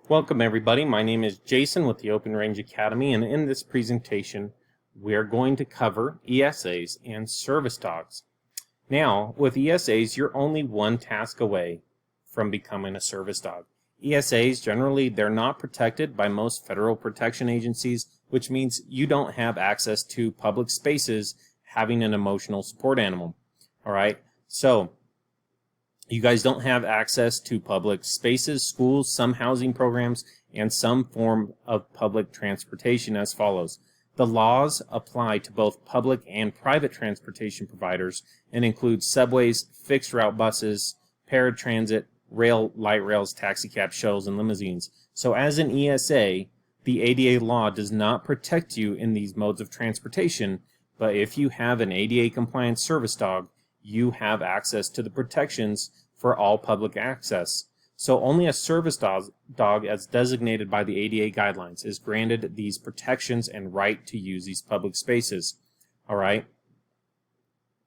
Welcome everybody, my name is Jason with the Open Range Academy, and in this presentation we are going to cover ESAs and service dogs. Now with ESAs you're only one task away from becoming a service dog. ESAs generally they're not protected by most federal protection agencies, which means you don't have access to public spaces having an emotional support animal. Alright, so you guys don't have access to public spaces, schools, some housing programs, and some form of public transportation as follows. The laws apply to both public and private transportation providers and include subways, fixed route buses, paratransit, rail, light rails, taxicab, shuttles, and limousines. So as an ESA, the ADA law does not protect you in these modes of transportation, but if you have an ADA compliant service dog, you have access to the protections for all public access. So only a service dog as designated by the ADA guidelines is granted these protections and right to use these public spaces. Alright,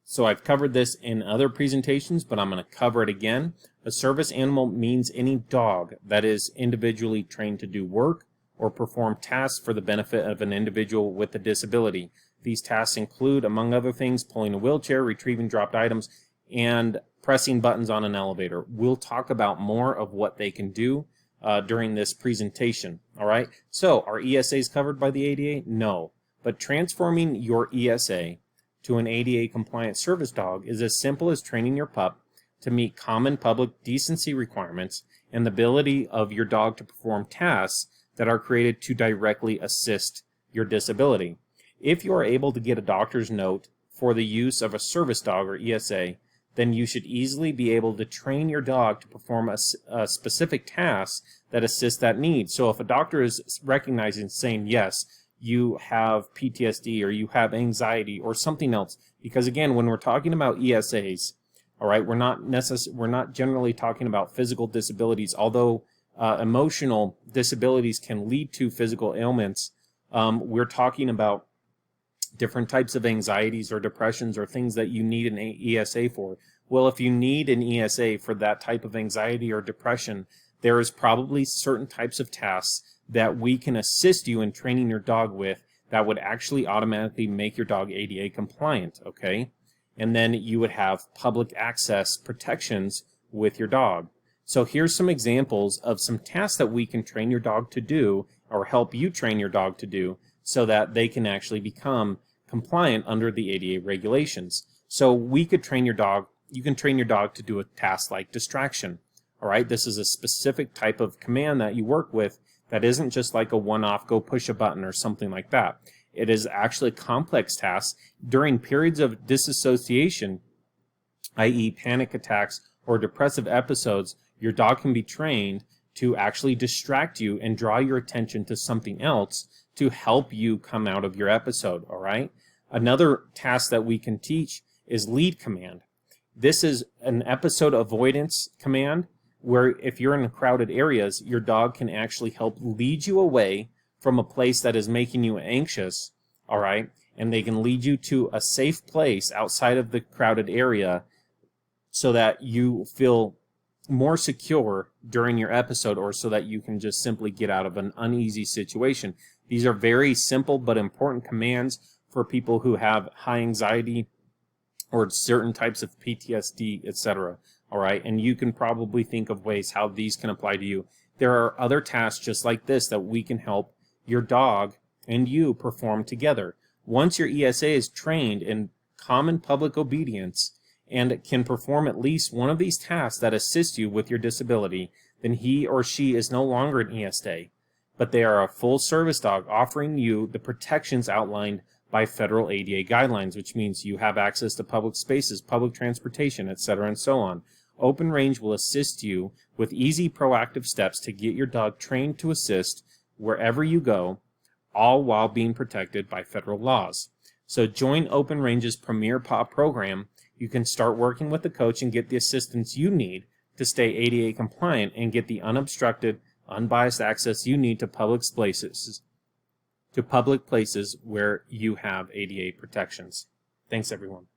so I've covered this in other presentations, but I'm going to cover it again. A service animal means any dog that is individually trained to do work or perform tasks for the benefit of an individual with a disability. These tasks include, among other things, pulling a wheelchair, retrieving dropped items, and pressing buttons on an elevator. We'll talk about more of what they can do during this presentation. All right. So are ESAs covered by the ADA? No. But transforming your ESA to an ADA compliant service dog is as simple as training your pup to meet common public decency requirements and the ability of your dog to perform tasks that are created to directly assist your disability. If you are able to get a doctor's note for the use of a service dog or ESA, then you should easily be able to train your dog to perform a specific task that assists that need. So if a doctor is recognizing, saying, yes, you have PTSD or you have anxiety or something else, because again, when we're talking about ESAs, all right, we're not generally talking about physical disabilities, although emotional disabilities can lead to physical ailments. We're talking about different types of anxieties or depressions or things that you need an ESA for. Well, if you need an ESA for that type of anxiety or depression, there is probably certain types of tasks that we can assist you in training your dog with that would actually automatically make your dog ADA compliant, okay? And then you would have public access protections with your dog. So here's some examples of some tasks that we can train your dog to do or help you train your dog to do so that they can actually become compliant under the ADA regulations. So we could train your dog, you can train your dog to do a task like distraction. All right, this is a specific type of command that you work with that isn't just like a one-off go push a button or something like that. It is actually a complex task during periods of disassociation, i.e. panic attacks or depressive episodes. Your dog can be trained to actually distract you and draw your attention to something else to help you come out of your episode, all right? Another task that we can teach is lead command. This is an episode avoidance command where if you're in crowded areas, your dog can actually help lead you away from a place that is making you anxious, all right? And they can lead you to a safe place outside of the crowded area so that you feel more secure during your episode, or so that you can just simply get out of an uneasy situation. These are very simple but important commands for people who have high anxiety or certain types of PTSD, etc. All right, and you can probably think of ways how these can apply to you. There are other tasks just like this that we can help your dog and you perform together. Once your ESA is trained in common public obedience and can perform at least one of these tasks that assist you with your disability, then he or she is no longer an ESA, but they are a full service dog offering you the protections outlined by federal ADA guidelines, which means you have access to public spaces, public transportation, etc., and so on. Open Range will assist you with easy, proactive steps to get your dog trained to assist wherever you go, all while being protected by federal laws. So join Open Range's Premier Paw program. You can start working with the coach and get the assistance you need to stay ADA compliant and get the unobstructed, unbiased access you need to public places where you have ADA protections. Thanks, everyone.